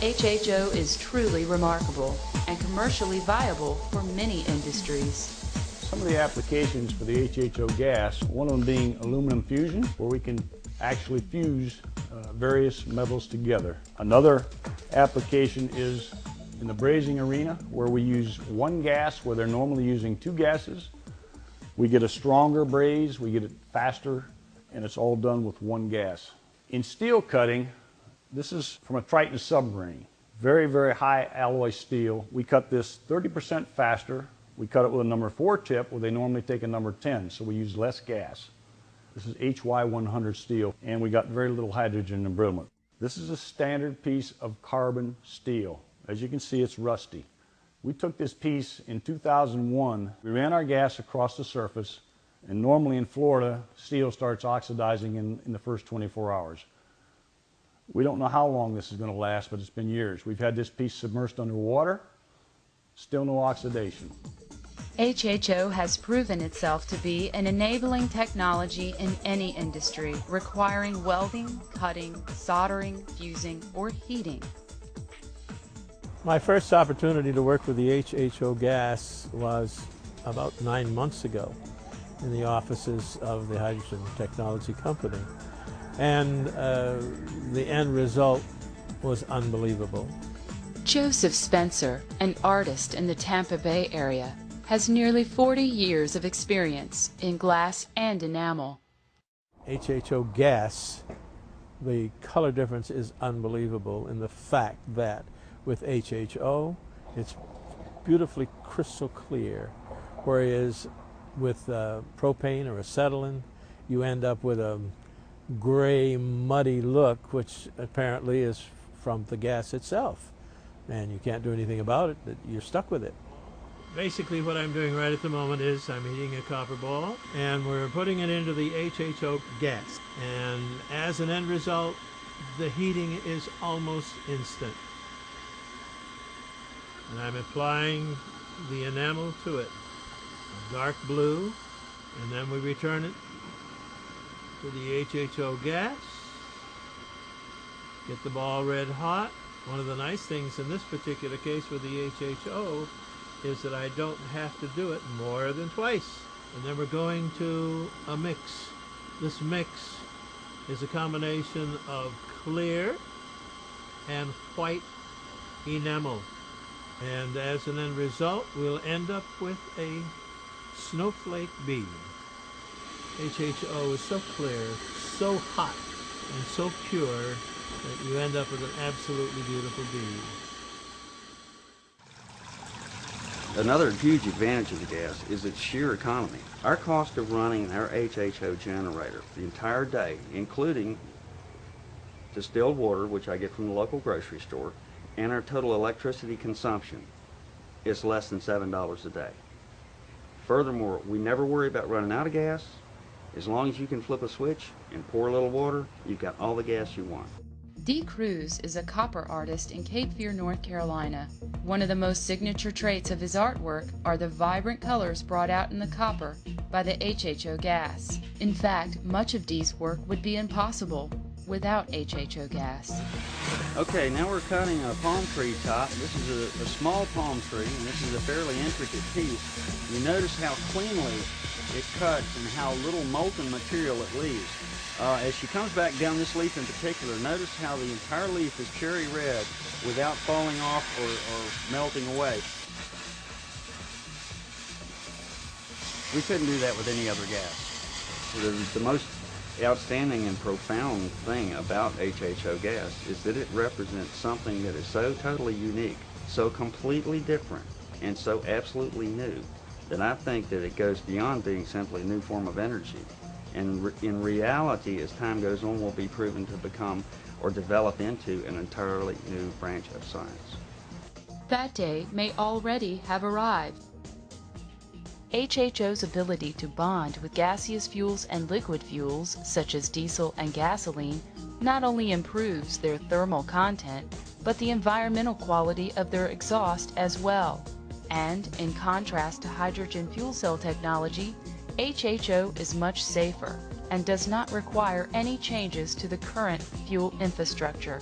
HHO is truly remarkable and commercially viable for many industries. Some of the applications for the HHO gas, one of them being aluminum fusion, where we can actually fuse various metals together. Another application is in the brazing arena, where we use one gas where they're normally using two gases. We get a stronger braze, we get it faster, and it's all done with one gas. In steel cutting, this is from a Triton submarine. Very, very high alloy steel. We cut this 30% faster. We cut it with a number 4 tip where they normally take a number 10, so we use less gas. This is HY100 steel, and we got very little hydrogen embrittlement. This is a standard piece of carbon steel. As you can see, it's rusty. We took this piece in 2001. We ran our gas across the surface, and normally in Florida, steel starts oxidizing in the first 24 hours. We don't know how long this is going to last, but it's been years. We've had this piece submerged underwater, still no oxidation. HHO has proven itself to be an enabling technology in any industry requiring welding, cutting, soldering, fusing, or heating. My first opportunity to work with the HHO gas was about 9 months ago in the offices of the Hydrogen Technology Company. And the end result was unbelievable. Joseph Spencer, an artist in the Tampa Bay area, has nearly 40 years of experience in glass and enamel. HHO gas, the color difference is unbelievable in the fact that with HHO, it's beautifully crystal clear, whereas with propane or acetylene, you end up with a gray, muddy look, which apparently is from the gas itself. And you can't do anything about it, you're stuck with it. Basically what I'm doing right at the moment is I'm heating a copper ball, and we're putting it into the HHO gas. And as an end result, the heating is almost instant. And I'm applying the enamel to it, a dark blue, and then we return it to the HHO gas, get the ball red hot. One of the nice things in this particular case with the HHO is that I don't have to do it more than twice. And then we're going to a mix. This mix is a combination of clear and white enamel. And as an end result, we'll end up with a snowflake bead. HHO is so clear, so hot, and so pure that you end up with an absolutely beautiful bead. Another huge advantage of the gas is its sheer economy. Our cost of running our HHO generator the entire day, including distilled water, which I get from the local grocery store, and our total electricity consumption, is less than $7 a day. Furthermore, we never worry about running out of gas. As long as you can flip a switch and pour a little water, you've got all the gas you want. Dee Cruz is a copper artist in Cape Fear, North Carolina. One of the most signature traits of his artwork are the vibrant colors brought out in the copper by the HHO gas. In fact, much of Dee's work would be impossible without HHO gas. Okay, now we're cutting a palm tree top. This is a small palm tree, and this is a fairly intricate piece. You notice how cleanly it cuts and how little molten material it leaves. As she comes back down this leaf in particular, notice how the entire leaf is cherry red without falling off or melting away. We couldn't do that with any other gas. The most outstanding and profound thing about HHO gas is that it represents something that is so totally unique, so completely different, and so absolutely new, that I think that it goes beyond being simply a new form of energy. And in reality, as time goes on, will be proven to become or develop into an entirely new branch of science. That day may already have arrived. HHO's ability to bond with gaseous fuels and liquid fuels, such as diesel and gasoline, not only improves their thermal content, but the environmental quality of their exhaust as well. And, in contrast to hydrogen fuel cell technology, HHO is much safer and does not require any changes to the current fuel infrastructure.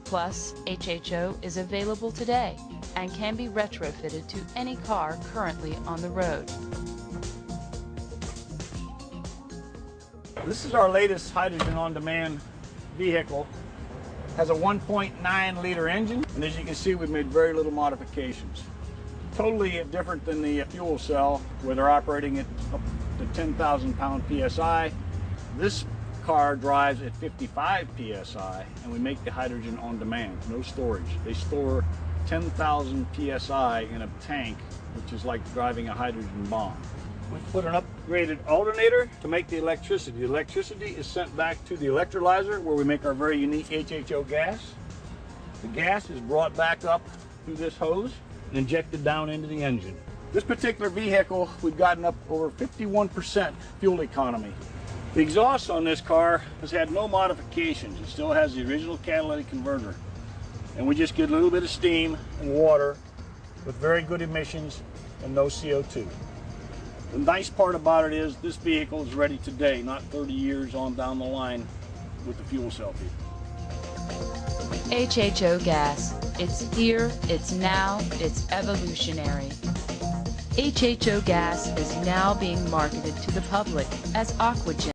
Plus, HHO is available today and can be retrofitted to any car currently on the road. This is our latest hydrogen on-demand vehicle. Has a 1.9 liter engine, and as you can see, we've made very little modifications. Totally different than the fuel cell, where they're operating at up to 10,000 pound PSI. This car drives at 55 PSI, and we make the hydrogen on demand, no storage. They store 10,000 PSI in a tank, which is like driving a hydrogen bomb. We put an upgraded alternator to make the electricity. The electricity is sent back to the electrolyzer where we make our very unique HHO gas. The gas is brought back up through this hose and injected down into the engine. This particular vehicle, we've gotten up over 51% fuel economy. The exhaust on this car has had no modifications. It still has the original catalytic converter. And we just get a little bit of steam and water with very good emissions and no CO2. The nice part about it is this vehicle is ready today, not 30 years on down the line with the fuel cell vehicle. HHO gas. It's here, it's now, it's evolutionary. HHO gas is now being marketed to the public as Aquagen.